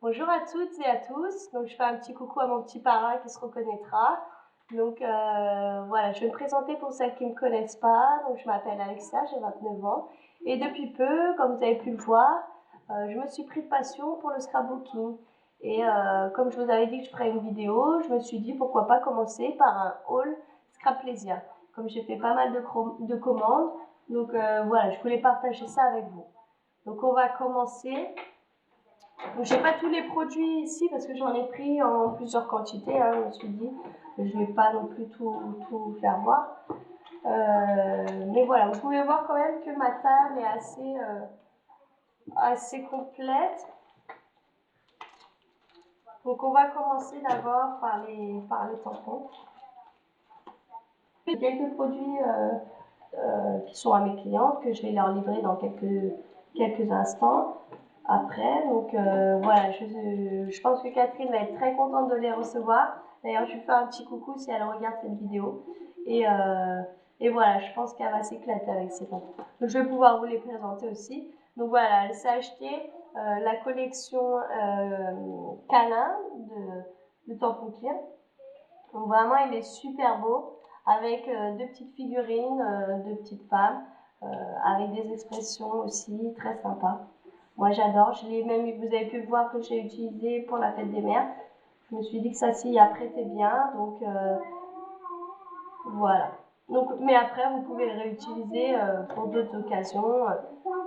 Bonjour à toutes et à tous. Donc, je fais un petit coucou à mon petit parrain qui se reconnaîtra. Donc, voilà, je vais me présenter pour celles qui ne me connaissent pas. Donc, je m'appelle Alexa, j'ai 29 ans. Et depuis peu, comme vous avez pu le voir, je me suis pris de passion pour le scrapbooking. Et comme je vous avais dit que je ferais une vidéo, je me suis dit pourquoi pas commencer par un haul Scrap Plaisir. Comme j'ai fait pas mal de commandes, donc voilà, je voulais partager ça avec vous. Donc, on va commencer. Donc, j'ai pas tous les produits ici parce que j'en ai pris en plusieurs quantités. Je me suis dit, je vais pas non plus tout faire voir. Mais voilà, vous pouvez voir quand même que ma table est assez complète. Donc, on va commencer d'abord par les tampons. Quelques produits qui sont à mes clientes que je vais leur livrer dans quelques instants. Après, donc voilà, je pense que Catherine va être très contente de les recevoir. D'ailleurs, je lui fais un petit coucou si elle regarde cette vidéo. Et voilà, je pense qu'elle va s'éclater avec ces tampons. Donc, je vais pouvoir vous les présenter aussi. Donc voilà, elle s'est acheté la collection câlin de tampons clear. Donc vraiment, il est super beau avec deux petites figurines, deux petites femmes, avec des expressions aussi très sympas. Moi, j'adore. Je l'ai même, vous avez pu voir que j'ai utilisé pour la fête des mères. Je me suis dit que ça s'y apprêtait bien, donc voilà. Donc, mais après, vous pouvez le réutiliser pour d'autres occasions.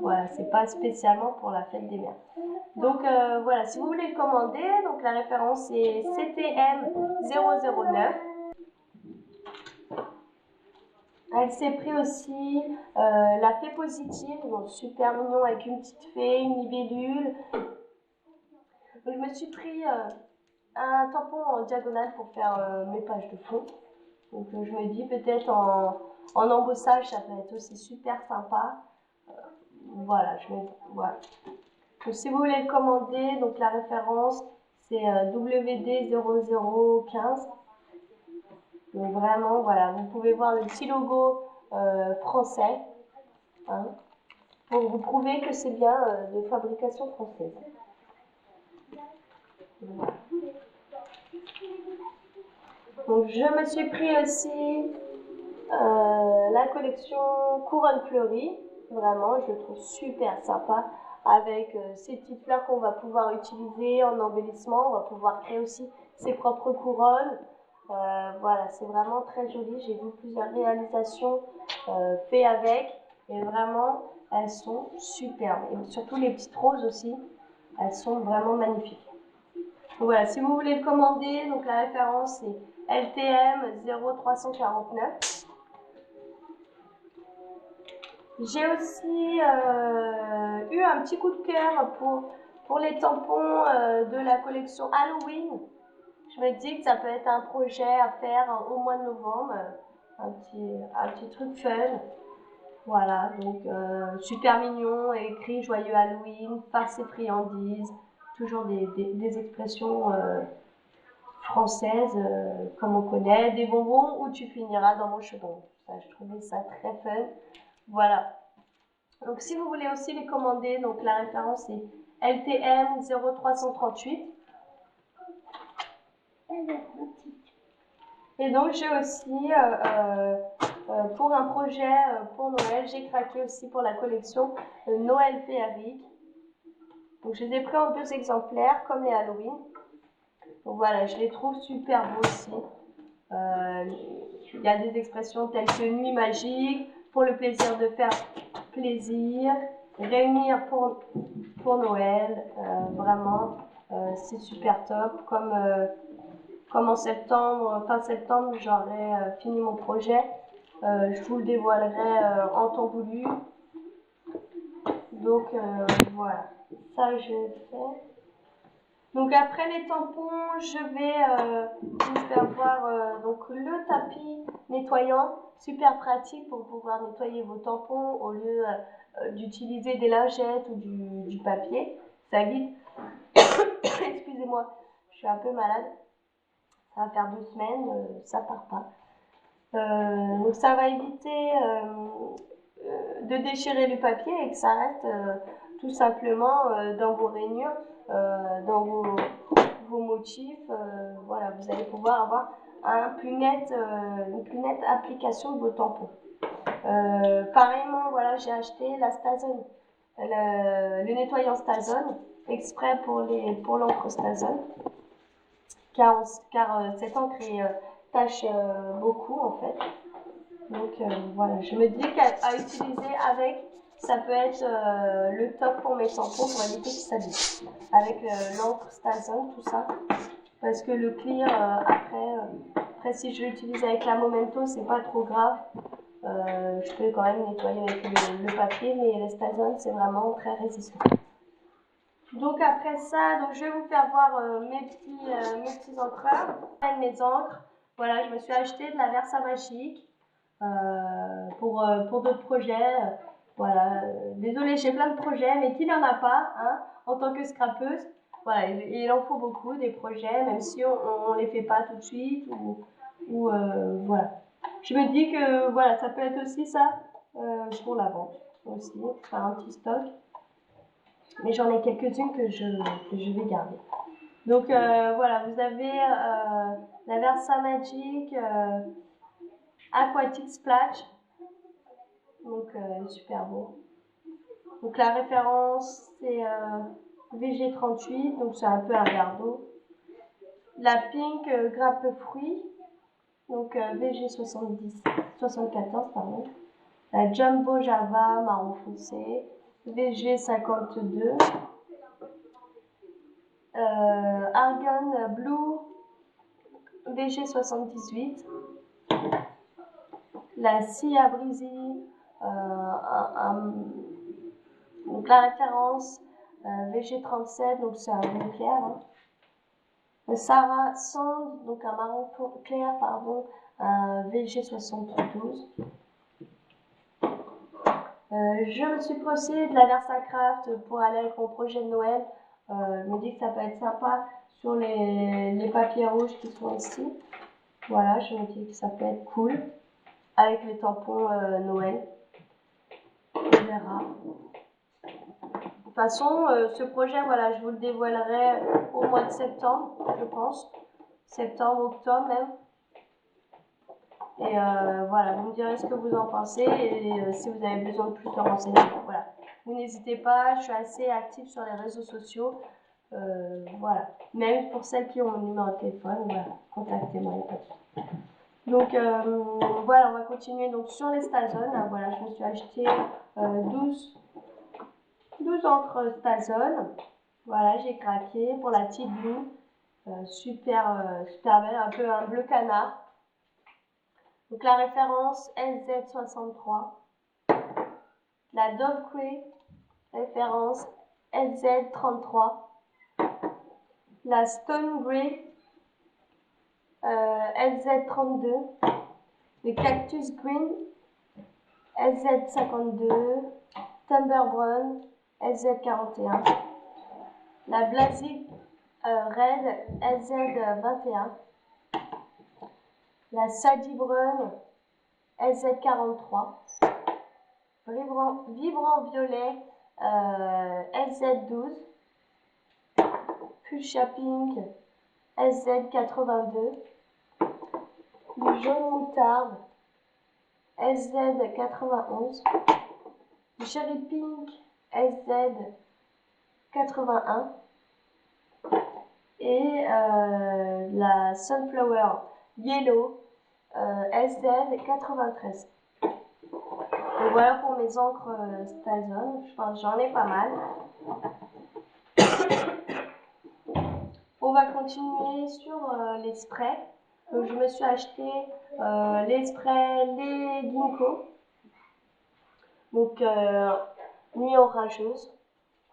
Voilà, c'est pas spécialement pour la fête des mères. Donc voilà, si vous voulez le commander, donc la référence est CTM 009. Elle s'est pris aussi la fée positive, donc super mignon avec une petite fée, une libellule. Donc, je me suis pris un tampon en diagonale pour faire mes pages de fond. Donc je me dis peut-être en embossage ça peut être aussi super sympa. Voilà, voilà. Donc, si vous voulez le commander, donc la référence c'est WD0015. Donc vraiment, voilà, vous pouvez voir le petit logo français, hein, pour vous prouver que c'est bien de fabrication française. Voilà. Donc je me suis pris aussi la collection Couronne Fleurie. Vraiment, je le trouve super sympa avec ces petites fleurs qu'on va pouvoir utiliser en embellissement. On va pouvoir créer aussi ses propres couronnes. Voilà, c'est vraiment très joli. J'ai vu plusieurs réalisations faites avec et vraiment, elles sont superbes. Et surtout les petites roses aussi, elles sont vraiment magnifiques. Donc voilà, si vous voulez le commander, donc la référence c'est LTM 0349. J'ai aussi eu un petit coup de cœur pour les tampons de la collection Halloween. Je me dis que ça peut être un projet à faire au mois de novembre, un petit truc fun. Voilà, donc super mignon, écrit joyeux Halloween, farce et friandises, toujours des expressions françaises comme on connaît, des bonbons où tu finiras dans mon chaudron. Ça, je trouvais ça très fun. Voilà. Donc si vous voulez aussi les commander, donc la référence est LTM 0338. Et donc j'ai aussi, pour un projet pour Noël, j'ai craqué aussi pour la collection Noël féerique. Donc je les ai pris en 2 exemplaires, comme les Halloween. Donc voilà, je les trouve super beaux aussi. Il y a des expressions telles que nuit magique, pour le plaisir de faire plaisir, réunir pour Noël, vraiment, c'est super top. Comme en septembre, fin septembre, j'aurai fini mon projet. Je vous le dévoilerai en temps voulu. Donc voilà, ça je fais. Donc après les tampons, je vais vous faire voir donc le tapis nettoyant, super pratique pour pouvoir nettoyer vos tampons au lieu d'utiliser des lingettes ou du papier. Ça évite, excusez-moi, je suis un peu malade, ça va faire 2 semaines, ça part pas. Donc ça va éviter de déchirer le papier et que ça reste tout simplement dans vos rainures, dans vos motifs. Voilà, vous allez pouvoir avoir une plus nette application de vos tampons. Pareillement, voilà, j'ai acheté la Stazone, le nettoyant Stazone, exprès pour l'encre Stazone, car cette encre tâche beaucoup en fait. Donc voilà, je me dis qu'à utiliser avec, ça peut être le top pour mes tampons pour éviter qu'ils s'abîment. Avec l'encre Stazone, tout ça. Parce que le clear, après si je l'utilise avec la Momento, c'est pas trop grave. Je peux quand même nettoyer avec le papier, mais le Stazone, c'est vraiment très résistant. Donc après ça, donc je vais vous faire voir mes petits encreurs, mes encres. Voilà, je me suis acheté de la Versamagic pour d'autres projets. Voilà, désolée, j'ai plein de projets, mais qui n'en a pas, hein, en tant que scrapeuse. Voilà, il en faut beaucoup des projets, même si on les fait pas tout de suite ou voilà. Je me dis que voilà, ça peut être aussi ça pour la vente aussi, faire un petit stock. Mais j'en ai quelques-unes que je vais garder. Donc voilà, vous avez la Versamagic Aquatic Splash. Donc super beau. Donc la référence c'est VG38, donc c'est un peu un verre d'eau. La Pink Grappe Fruit, donc VG74, pardon. La Jumbo Java marron foncé, VG52. Argan Blue, VG78. La Sia Breezy, donc la référence VG37, donc c'est un bleu clair. Hein. Le Sarah Sand, donc un marron clair, pardon, VG72. Je me suis procédé de la Versacraft pour aller avec mon projet de Noël. Je me dis que ça peut être sympa sur les papiers rouges qui sont ici. Voilà, je me dis que ça peut être cool avec les tampons Noël. On verra. De toute façon, ce projet, voilà, je vous le dévoilerai au mois de septembre, je pense. Septembre, octobre même. Et voilà, vous me direz ce que vous en pensez et si vous avez besoin de plus de renseignements. Voilà. Vous n'hésitez pas, je suis assez active sur les réseaux sociaux. Voilà. Même pour celles qui ont mon numéro de téléphone, voilà, contactez-moi, il n'y a pas de souci. Donc voilà, on va continuer donc sur les Stazone. Voilà, je me suis acheté 12 encres Stazone. Voilà, j'ai craqué pour la petite Blue. Super belle, un peu un bleu canard. Donc la référence LZ63. La Dove Grey, référence LZ33. La Stone Grey, LZ32. Le Cactus Green, LZ52. Timber Brown, LZ41. La Blazik Red, LZ21. La Sadie Brun, LZ43. Vibrant Violet, LZ12. Fuchsia Pink, LZ82. Du jaune moutarde, LZ91. Du Cherry Pink, LZ81. Et la Sunflower Yellow, SZ93. Donc voilà pour mes encres Stazone. Je pense que j'en ai pas mal. On va continuer sur les sprays. Donc je me suis acheté les sprays, les Ginkgo. Donc nuit orageuse,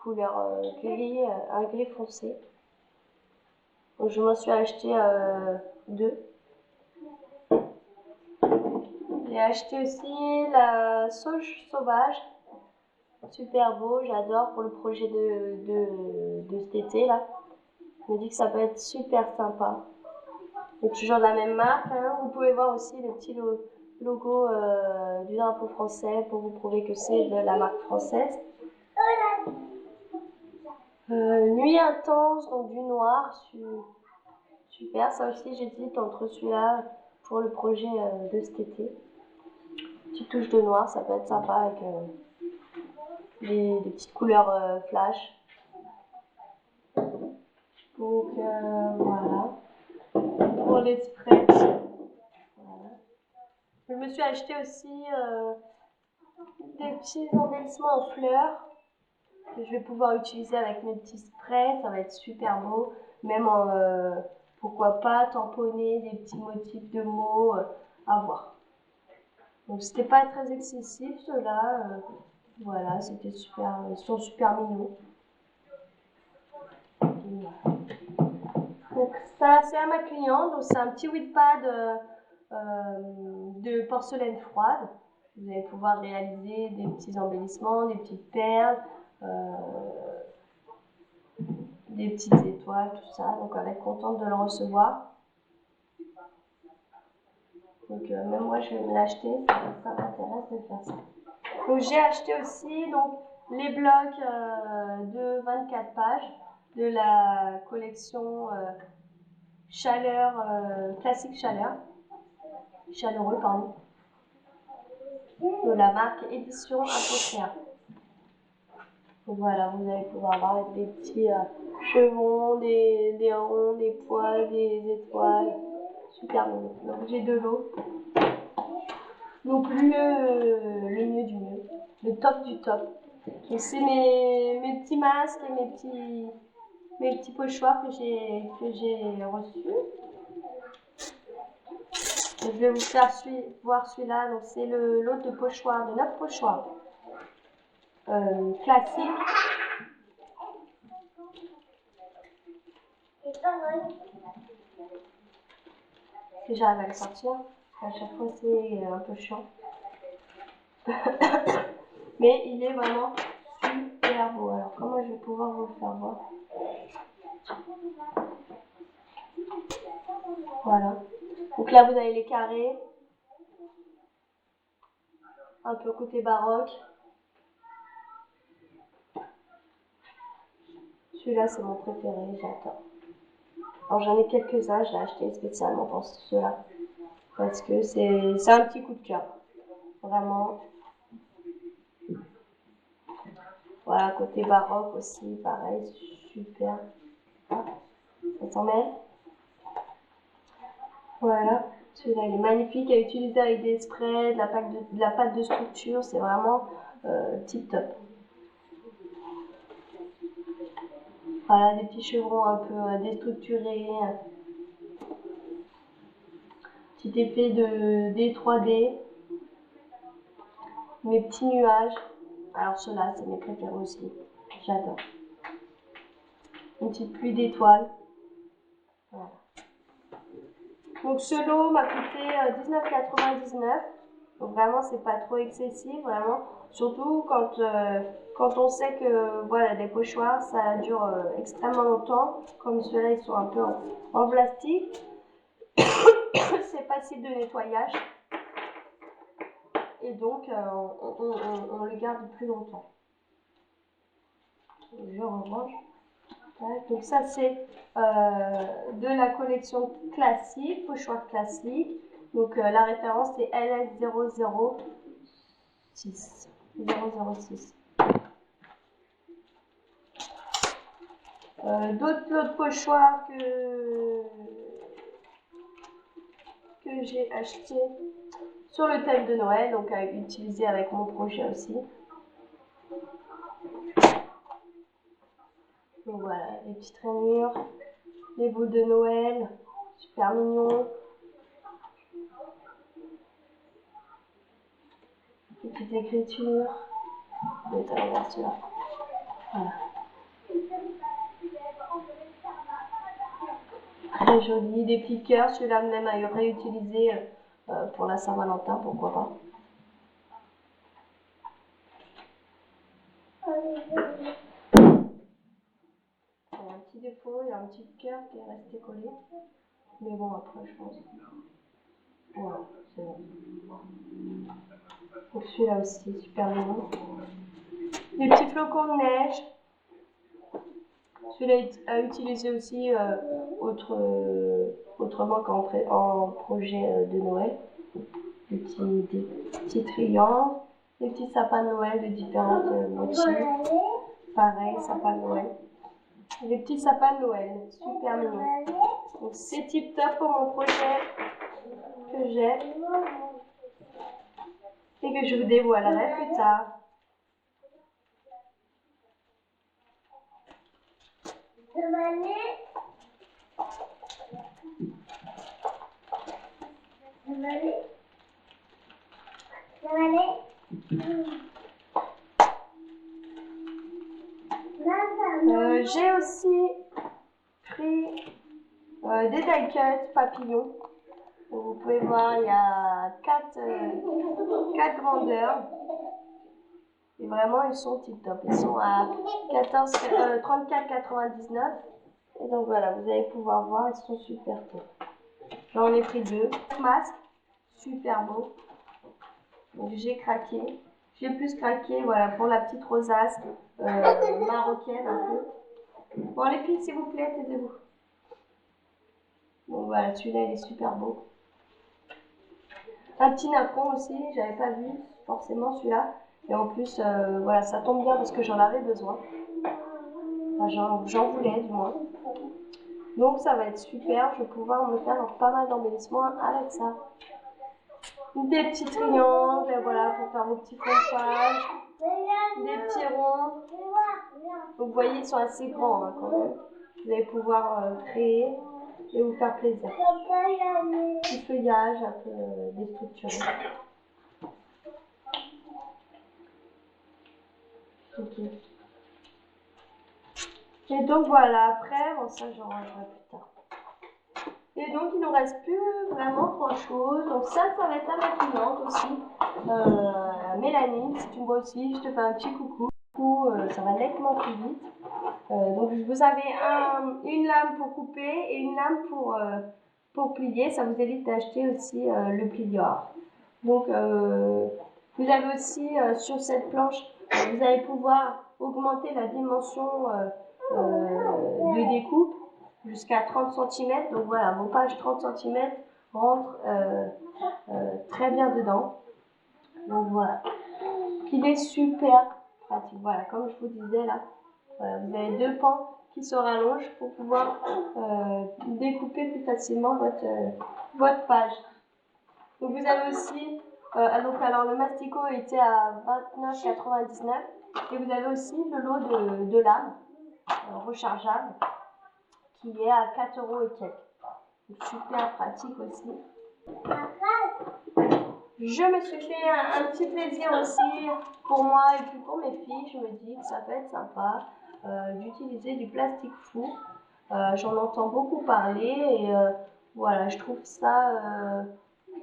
couleur gris, un gris foncé. Donc je m'en suis acheté 2. J'ai acheté aussi la sauge sauvage. Super beau, j'adore pour le projet de cet été là. Je me dis que ça peut être super sympa. Donc toujours de la même marque. Hein. Vous pouvez voir aussi le petit logo du drapeau français pour vous prouver que c'est de la marque française. Nuit intense, donc du noir, super. Ça aussi, j'hésite entre celui-là pour le projet de cet été. Petite touche de noir, ça peut être sympa avec des petites couleurs flash. Donc voilà. Pour les sprays, voilà. Je me suis acheté aussi des petits embellissements en fleurs que je vais pouvoir utiliser avec mes petits sprays. Ça va être super beau. Même pourquoi pas tamponner des petits motifs de mots à voir. Donc c'était pas très excessif ceux-là. Voilà, c'était super. Ils sont super mignons. Voilà. Donc ça c'est à ma cliente. Donc c'est un petit whippad de porcelaine froide. Vous allez pouvoir réaliser des petits embellissements, des petites perles, des petites étoiles, tout ça. Donc elle va être contente de le recevoir. Donc même moi je vais me l'acheter, ça m'intéresse de faire ça. Donc j'ai acheté aussi donc, les blocs de 24 pages de la collection Chaleur, Classique Chaleureux, pardon, de la marque Édition Apocréa. Donc voilà, vous allez pouvoir avoir des petits chevrons, des ronds, des poils, des étoiles. Super mignon. Donc j'ai de l'eau. Donc le mieux du mieux. Le top du top. Donc c'est mes petits masques et mes petits pochoirs que j'ai reçus. Je vais vous faire voir celui-là. Donc c'est le lot de pochoirs, de 9 pochoirs. Classique. Si j'arrive à le sortir, à chaque fois c'est un peu chiant. Mais il est vraiment super beau. Alors comment je vais pouvoir vous le faire voir? Voilà. Donc là vous avez les carrés. Un peu côté baroque. Celui-là c'est mon préféré, j'adore. Alors j'en ai quelques-uns, je l'ai acheté spécialement pour ceux-là. Parce que c'est un petit coup de cœur. Vraiment. Voilà, côté baroque aussi, pareil, super. Ça s'en met. Voilà. Celui-là il est magnifique à utiliser avec des sprays, de la pâte de structure, c'est vraiment tip top. Voilà, des petits chevrons un peu déstructurés. Petit effet de 3D. Mes petits nuages. Alors ceux-là, c'est mes préférés aussi. J'adore. Une petite pluie d'étoiles. Voilà. Donc ce lot m'a coûté 19,99 €. Donc vraiment, c'est pas trop excessif, vraiment. Surtout quand on sait que voilà, les pochoirs, ça dure extrêmement longtemps. Comme ceux-là, ils sont un peu en plastique. C'est facile de nettoyage. Et donc, on le garde plus longtemps. Je remange. Donc ça, c'est de la collection classique, pochoir classique. Donc la référence, c'est LS006. 006. D'autres pochoirs que j'ai acheté sur le thème de Noël, donc à utiliser avec mon projet aussi. Donc voilà, les petites rainures, les boules de Noël, super mignon. Les petites écritures. Je vais t'aller voir celui-là. Voilà. Très joli, des petits cœurs, celui-là même à réutiliser pour la Saint-Valentin, pourquoi pas. Il y a un petit défaut, il y a un petit cœur qui est resté collé. Mais bon, après, je pense. Voilà, c'est bon. Donc celui-là aussi, super mignon. Des petits flocons de neige. Celui-là est à utiliser aussi autrement qu'en projet de Noël. Des petits triangles, des petits sapins de Noël de différentes motifs. Pareil, sapin de Noël. Des petits sapins de Noël, super mignons. Donc c'est tip top pour mon projet que j'ai et que je vous dévoilerai plus tard. J'ai aussi pris des die cuts papillons. Donc, vous pouvez voir, il y a 4 grandeurs. Et vraiment, ils sont tip top. Ils sont à 34,99. Et donc voilà, vous allez pouvoir voir, ils sont super top. J'en ai pris 2. Masque, super beau. Donc j'ai craqué. J'ai plus craqué, voilà, pour la petite rosace marocaine un peu. Bon les filles, s'il vous plaît, taisez-vous. Donc voilà, celui-là il est super beau. Un petit napperon aussi, j'avais pas vu forcément celui-là. Et en plus, voilà, ça tombe bien parce que j'en avais besoin. Enfin, j'en voulais du moins. Donc ça va être super, je vais pouvoir me faire pas mal d'embellissements avec ça. Des petits triangles, voilà, pour faire vos petits fonds de page. Des petits ronds. Donc vous voyez, ils sont assez grands hein, quand même. Vous allez pouvoir créer et vous faire plaisir. Petit feuillage un peu déstructuré. Ok. Et donc voilà, après, bon ça j'en rangerai plus tard. Et donc il ne nous reste plus vraiment grand chose. Donc ça va être à ma cliente aussi. Mélanie, si tu me vois aussi, je te fais un petit coucou. Ça va nettement plus vite. Donc vous avez une lame pour couper et une lame pour plier. Ça vous évite d'acheter aussi le plieur. Donc vous avez aussi sur cette planche, vous allez pouvoir augmenter la dimension de découpe jusqu'à 30 cm. Donc voilà, vos pages 30 cm rentrent très bien dedans. Donc voilà, il est super pratique. Voilà, comme je vous disais là, voilà, vous avez 2 pans qui se rallongent pour pouvoir découper plus facilement votre page. Donc vous avez aussi, alors le masticot était à 29,99 et vous avez aussi le lot de lames rechargeables qui est à 4 € et quelques. Donc super pratique aussi. Je me suis fait un petit plaisir aussi pour moi et puis pour mes filles. Je me dis que ça peut être sympa d'utiliser du plastique fou. J'en entends beaucoup parler et voilà, je trouve ça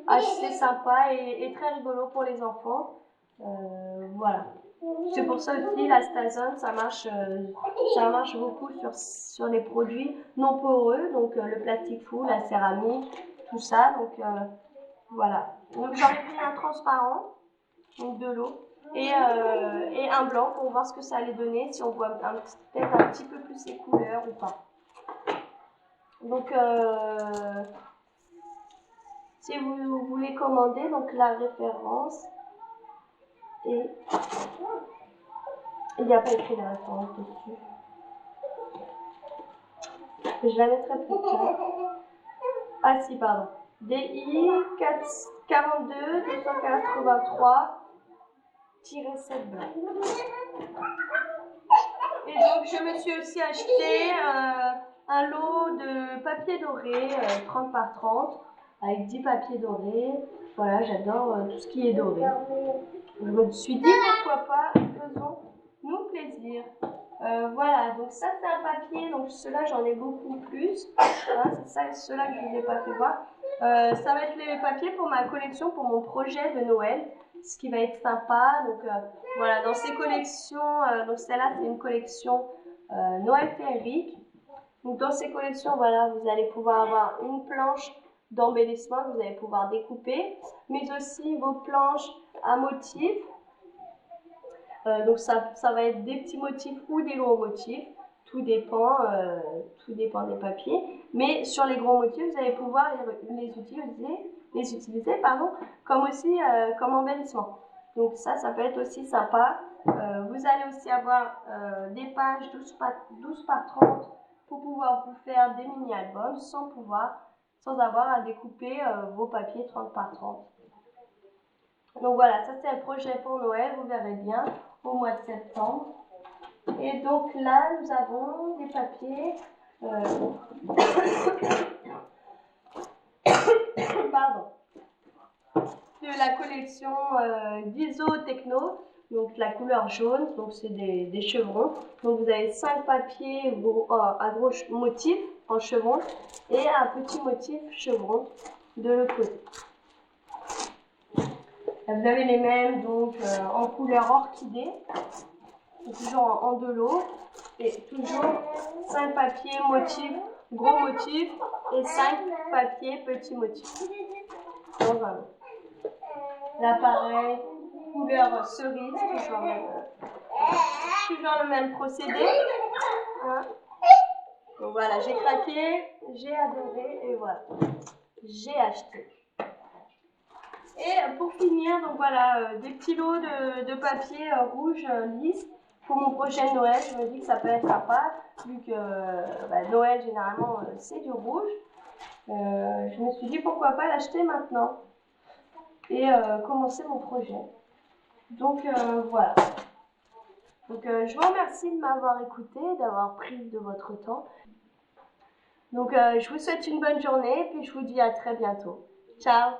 assez sympa et très rigolo pour les enfants. Voilà. C'est pour ça aussi la Stazone, ça marche beaucoup sur les produits non poreux, donc le plastique fou, la céramique, tout ça. Donc voilà. Donc j'en ai pris un transparent, donc de l'eau, et un blanc pour voir ce que ça allait donner, si on voit peut-être un petit peu plus les couleurs ou pas. Donc si vous voulez commander, donc la référence est... Il n'y a pas écrit la référence dessus. Je la mettrai plus tard. Ah si, pardon. DI 42 283-7 blanc. Et donc je me suis aussi acheté un lot de papier doré 30 par 30 avec 10 papiers dorés. Voilà, j'adore tout ce qui est doré. Je me suis dit pourquoi pas, faisons-nous plaisir. Voilà, donc ça c'est un papier, donc ceux-là j'en ai beaucoup plus. Hein, c'est ça, ceux-là que je ne vous ai pas fait voir. Ça va être les papiers pour ma collection, pour mon projet de Noël, ce qui va être sympa. Donc voilà, dans ces collections, donc celle-là c'est une collection Noël féerique. Donc dans ces collections, voilà, vous allez pouvoir avoir une planche d'embellissement que vous allez pouvoir découper, mais aussi vos planches à motifs. Donc ça va être des petits motifs ou des gros motifs. tout dépend des papiers. Mais sur les gros motifs, vous allez pouvoir les utiliser comme aussi comme embellissement. Donc ça peut être aussi sympa. Vous allez aussi avoir des pages 12 par 30 pour pouvoir vous faire des mini-albums sans avoir à découper vos papiers 30 par 30. Donc voilà, ça c'est le projet pour Noël, vous verrez bien, au mois de septembre. Et donc là, nous avons des papiers pardon, de la collection d'Iso Techno, donc la couleur jaune, donc c'est des chevrons. Donc vous avez 5 papiers à gros motif en chevron et un petit motif chevron de l'autre côté. Vous avez les mêmes donc en couleur orchidée, toujours en de l'eau, et toujours 5 papiers motifs, gros motifs, et 5 papiers petits motifs. Dans un lot. Là pareil, couleur cerise, toujours le même procédé. Hein. Donc voilà, j'ai craqué, j'ai adoré et voilà, j'ai acheté. Et pour finir, donc voilà, des petits lots de papier rouge lisse pour mon prochain Noël. Je me dis que ça peut être sympa, vu que Noël généralement c'est du rouge. Je me suis dit pourquoi pas l'acheter maintenant et commencer mon projet. Donc voilà. Donc je vous remercie de m'avoir écouté, d'avoir pris de votre temps. Donc je vous souhaite une bonne journée et puis je vous dis à très bientôt. Ciao!